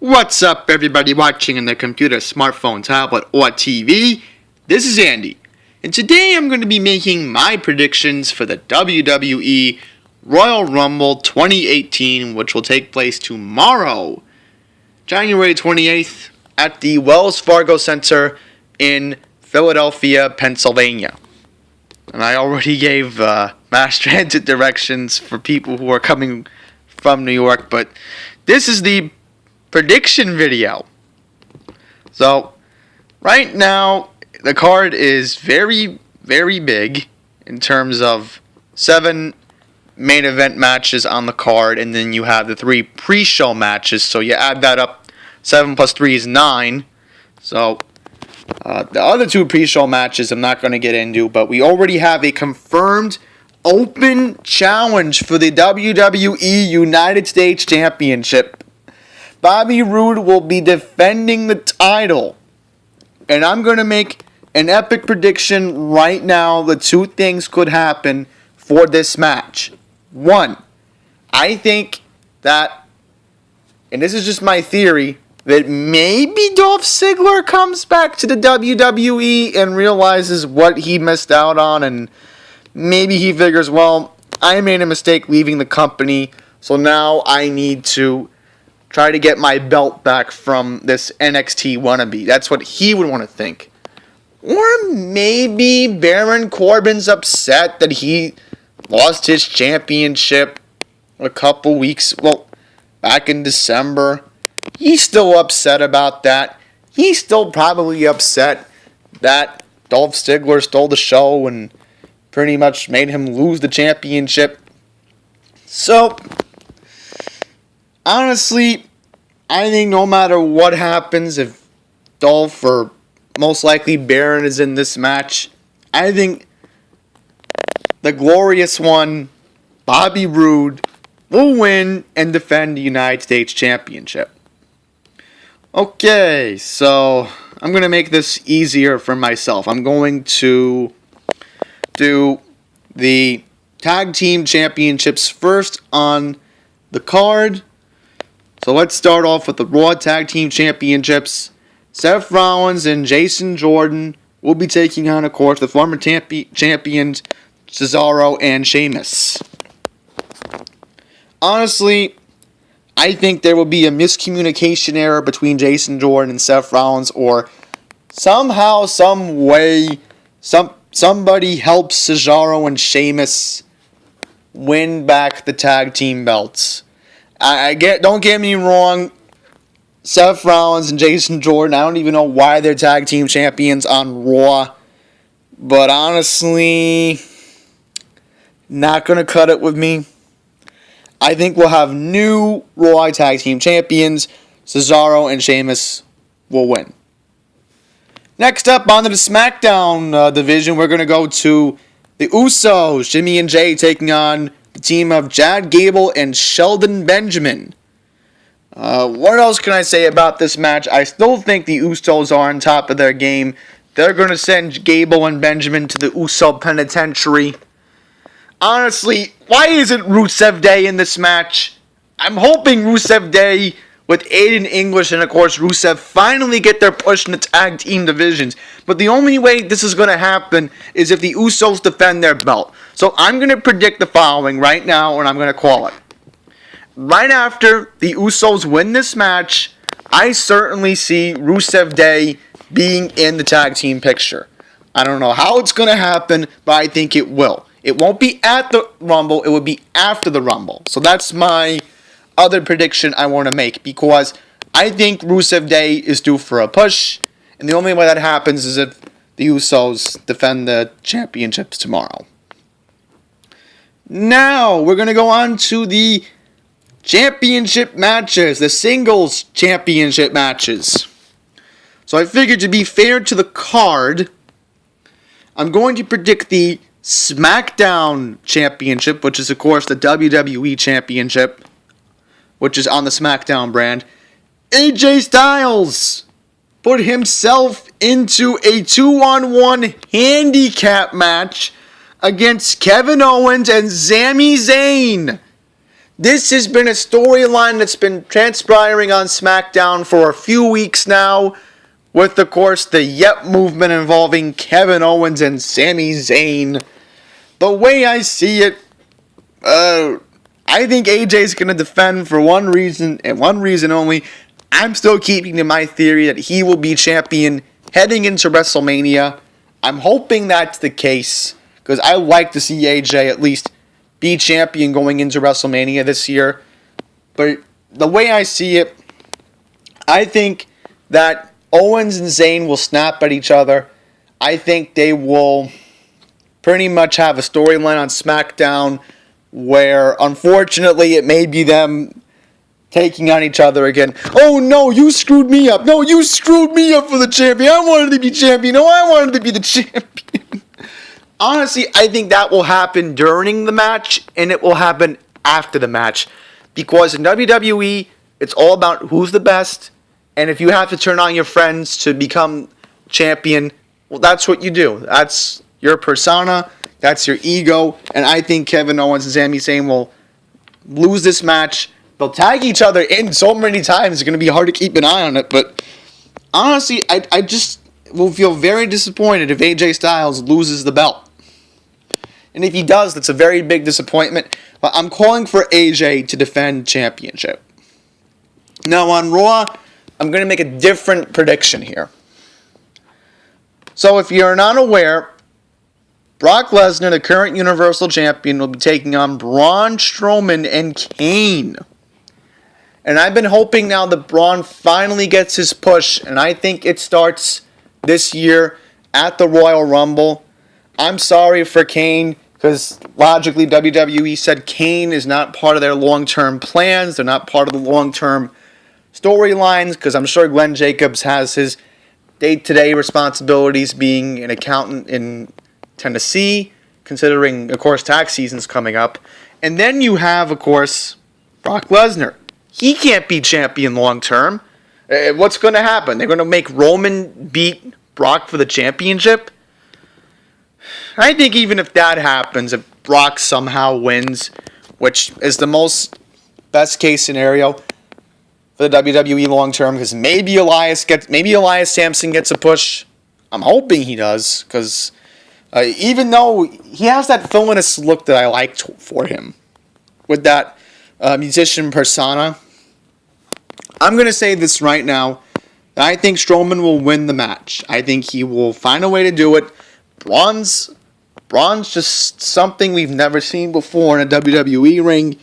What's up, everybody watching on their computer, smartphone, tablet, or TV? This is Andy, and today I'm going to be making my predictions for the WWE Royal Rumble 2018, which will take place tomorrow, January 28th, at the Wells Fargo Center in Philadelphia, Pennsylvania. And I already gave mass transit directions for people who are coming from New York, but this is the prediction video. So, right now, the card is very, very big in terms of 7 main event matches on the card, and then you have the 3 pre-show matches, so you add that up, 7 plus 3 is 9. So, the other 2 pre-show matches I'm not going to get into, but we already have a confirmed open challenge for the WWE United States Championship. Bobby Roode will be defending the title. And I'm going to make an epic prediction right now that 2 things could happen for this match. 1, I think that, and this is just my theory, that maybe Dolph Ziggler comes back to the WWE and realizes what he missed out on, and maybe he figures, well, I made a mistake leaving the company, so now I need to try to get my belt back from this NXT wannabe. That's what he would want to think. Or maybe Baron Corbin's upset that he lost his championship a couple weeks, back in December. He's still upset about that. He's still probably upset that Dolph Ziggler stole the show and pretty much made him lose the championship. So, honestly, I think no matter what happens, if Dolph or most likely Baron is in this match, I think the glorious one, Bobby Roode, will win and defend the United States Championship. Okay, so I'm going to make this easier for myself. I'm going to do the Tag Team Championships first on the card. So let's start off with the Raw Tag Team Championships. Seth Rollins and Jason Jordan will be taking on, of course, the former champions Cesaro and Sheamus. Honestly, I think there will be a miscommunication error between Jason Jordan and Seth Rollins, or somehow, some way, somebody helps Cesaro and Sheamus win back the tag team belts. Don't get me wrong, Seth Rollins and Jason Jordan, I don't even know why they're tag team champions on Raw, but honestly, not going to cut it with me. I think we'll have new Raw tag team champions. Cesaro and Sheamus will win. Next up, on to the SmackDown division, we're going to go to the Usos, Jimmy and Jay, taking on the team of Chad Gable and Shelton Benjamin. What else can I say about this match? I still think the Usos are on top of their game. They're going to send Gable and Benjamin to the Uso Penitentiary. Honestly, why isn't Rusev Day in this match? I'm hoping Rusev Day with Aiden English and, of course, Rusev finally get their push in the tag team divisions. But the only way this is going to happen is if the Usos defend their belt. So I'm going to predict the following right now, and I'm going to call it. Right after the Usos win this match, I certainly see Rusev Day being in the tag team picture. I don't know how it's going to happen, but I think it will. It won't be at the Rumble, it will be after the Rumble. So that's my other prediction I want to make, because I think Rusev Day is due for a push, and the only way that happens is if the Usos defend the championships tomorrow. Now, we're going to go on to the championship matches, the singles championship matches. So I figured, to be fair to the card, I'm going to predict the SmackDown Championship, which is, of course, the WWE Championship, which is on the SmackDown brand. AJ Styles put himself into a 2-on-1 handicap match against Kevin Owens and Sami Zayn This has been a storyline that's been transpiring on SmackDown for a few weeks now, with, of course, the Yep movement involving Kevin Owens and Sami Zayn. The way I see it, I think AJ's going to defend for one reason, and one reason only. I'm still keeping to my theory that he will be champion heading into WrestleMania. I'm hoping that's the case, because I like to see AJ at least be champion going into WrestleMania this year. But the way I see it, I think that Owens and Zayn will snap at each other. I think they will pretty much have a storyline on SmackDown where, unfortunately, it may be them taking on each other again. Oh no, you screwed me up. No, you screwed me up for the champion. I wanted to be champion. No, I wanted to be the champion. Honestly, I think that will happen during the match, and it will happen after the match. Because in WWE, it's all about who's the best, and if you have to turn on your friends to become champion, well, that's what you do. That's your persona, that's your ego, and I think Kevin Owens and Sami Zayn will lose this match. They'll tag each other in so many times, it's going to be hard to keep an eye on it, but honestly, I just will feel very disappointed if AJ Styles loses the belt. And if he does, that's a very big disappointment. But I'm calling for AJ to defend championship. Now on Raw, I'm going to make a different prediction here. So if you're not aware, Brock Lesnar, the current Universal Champion, will be taking on Braun Strowman and Kane. And I've been hoping now that Braun finally gets his push, and I think it starts this year at the Royal Rumble. I'm sorry for Kane, because logically WWE said Kane is not part of their long-term plans. They're not part of the long-term storylines, because I'm sure Glenn Jacobs has his day-to-day responsibilities being an accountant in Tennessee, considering, of course, tax season's coming up. And then you have, of course, Brock Lesnar. He can't be champion long-term. What's going to happen? They're going to make Roman beat Brock for the championship? I think even if that happens, if Brock somehow wins, which is the most best case scenario for the WWE long term, because maybe Elias Sampson gets a push. I'm hoping he does, because even though he has that villainous look that I liked for him, with that musician persona, I'm going to say this right now. I think Strowman will win the match. I think he will find a way to do it. Braun's just something we've never seen before in a WWE ring.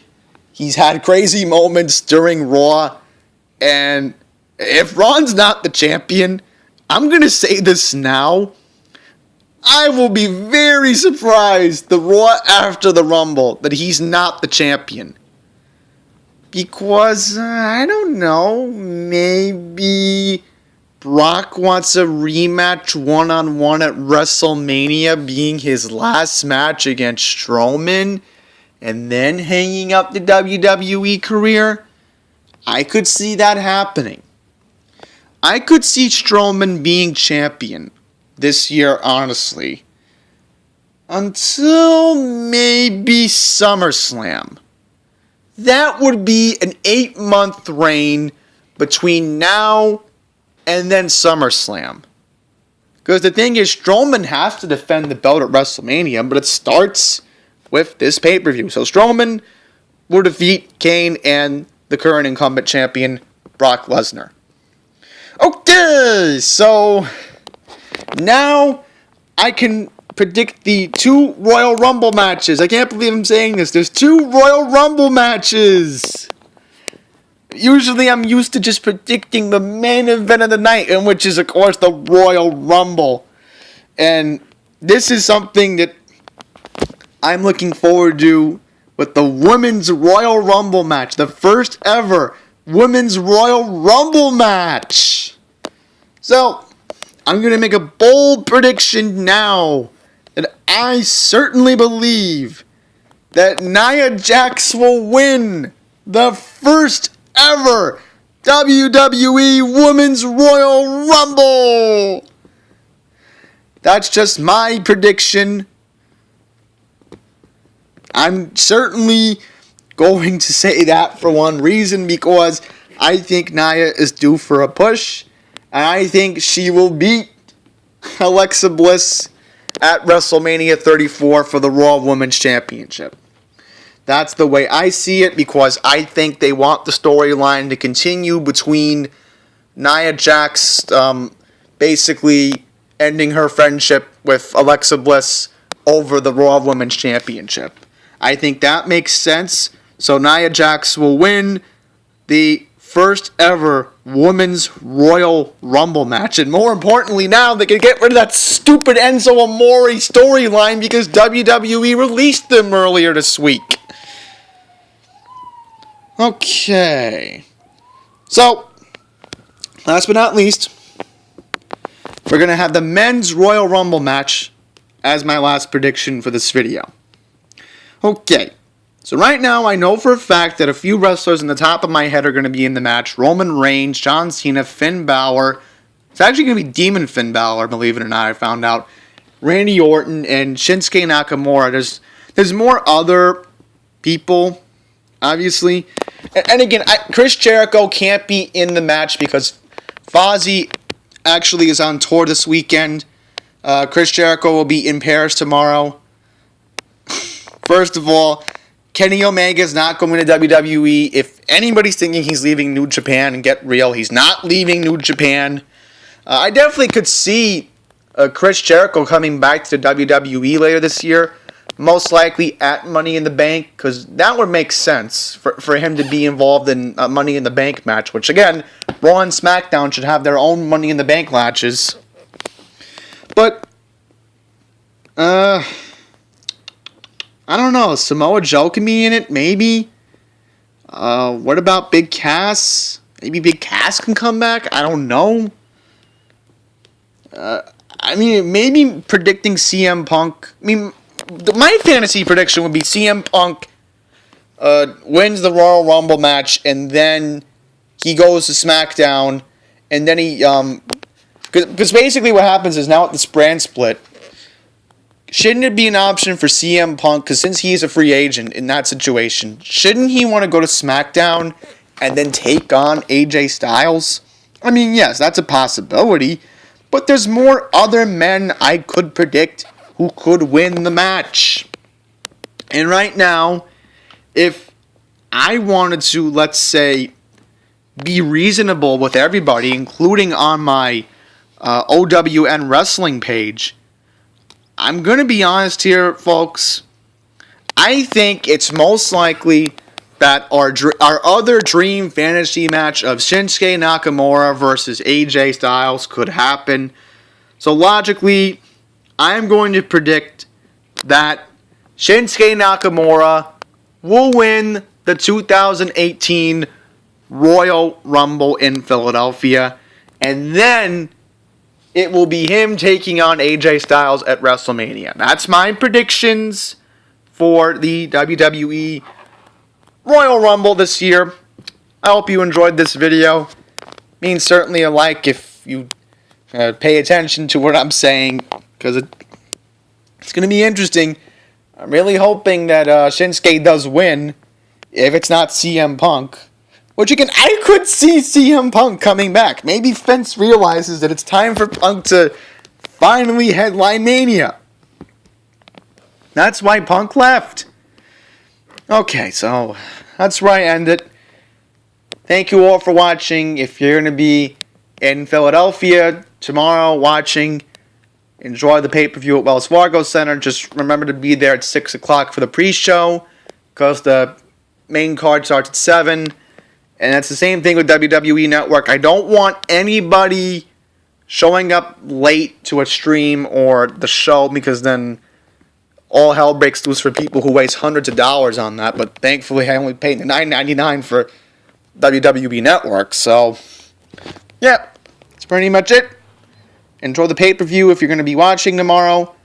He's had crazy moments during Raw. And if Braun's not the champion, I'm going to say this now. I will be very surprised the Raw after the Rumble that he's not the champion. Because, I don't know, maybe Brock wants a rematch one-on-one at WrestleMania, being his last match against Strowman, and then hanging up the WWE career. I could see that happening. I could see Strowman being champion this year, honestly. Until maybe SummerSlam. That would be an 8-month reign between now and then SummerSlam. Because the thing is, Strowman has to defend the belt at WrestleMania, but it starts with this pay-per-view. So Strowman will defeat Kane and the current incumbent champion, Brock Lesnar. Okay, so now I can predict the 2 Royal Rumble matches. I can't believe I'm saying this. There's 2 Royal Rumble matches. Usually I'm used to just predicting the main event of the night, and which is, of course, the Royal Rumble. And this is something that I'm looking forward to with the Women's Royal Rumble match. The first ever Women's Royal Rumble match. So, I'm going to make a bold prediction now that I certainly believe that Nia Jax will win the first ever WWE Women's Royal Rumble. That's just my prediction. I'm certainly going to say that for one reason, because I think Nia is due for a push, and I think she will beat Alexa Bliss at WrestleMania 34 for the Raw Women's Championship. That's the way I see it, because I think they want the storyline to continue between Nia Jax basically ending her friendship with Alexa Bliss over the Raw Women's Championship. I think that makes sense. So Nia Jax will win the first ever Women's Royal Rumble match. And more importantly, now they can get rid of that stupid Enzo Amore storyline because WWE released them earlier this week. Okay. So, last but not least, we're going to have the Men's Royal Rumble match as my last prediction for this video. Okay. So right now, I know for a fact that a few wrestlers in the top of my head are going to be in the match. Roman Reigns, John Cena, Finn Balor. It's actually going to be Demon Finn Balor, believe it or not, I found out. Randy Orton and Shinsuke Nakamura. There's more other people, obviously. And again, Chris Jericho can't be in the match because Fozzy actually is on tour this weekend. Chris Jericho will be in Paris tomorrow. First of all, Kenny Omega is not going to WWE. If anybody's thinking he's leaving New Japan, and get real, he's not leaving New Japan. I definitely could see Chris Jericho coming back to the WWE later this year, most likely at Money in the Bank, because that would make sense for him to be involved in a Money in the Bank match, which again, Raw and SmackDown should have their own Money in the Bank matches. But, I don't know. Samoa Joe can be in it, maybe. What about Big Cass? Maybe Big Cass can come back? I don't know. I mean, maybe predicting CM Punk. I mean, my fantasy prediction would be CM Punk wins the Royal Rumble match, and then he goes to SmackDown, and then he... Because basically what happens is now at this brand split, shouldn't it be an option for CM Punk, because since he's a free agent in that situation, shouldn't he want to go to SmackDown and then take on AJ Styles? I mean, yes, that's a possibility, but there's more other men I could predict who could win the match. And right now, if I wanted to, let's say, be reasonable with everybody, including on my OWN wrestling page, I'm going to be honest here, folks. I think it's most likely that our other dream fantasy match of Shinsuke Nakamura versus AJ Styles could happen. So logically, I'm going to predict that Shinsuke Nakamura will win the 2018 Royal Rumble in Philadelphia, and then it will be him taking on AJ Styles at WrestleMania. That's my predictions for the WWE Royal Rumble this year. I hope you enjoyed this video. Means certainly a like if you pay attention to what I'm saying, because it's going to be interesting. I'm really hoping that Shinsuke does win, if it's not CM Punk. Which again, I could see CM Punk coming back. Maybe Vince realizes that it's time for Punk to finally headline Mania. That's why Punk left. Okay, so that's where I end it. Thank you all for watching. If you're going to be in Philadelphia tomorrow watching, enjoy the pay-per-view at Wells Fargo Center. Just remember to be there at 6 o'clock for the pre-show, because the main card starts at 7. And that's the same thing with WWE Network. I don't want anybody showing up late to a stream or the show, because then all hell breaks loose for people who waste hundreds of dollars on that. But thankfully, I only paid $9.99 for WWE Network. So, yeah, that's pretty much it. Enjoy the pay-per-view if you're going to be watching tomorrow.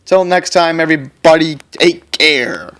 Till next time, everybody, take care.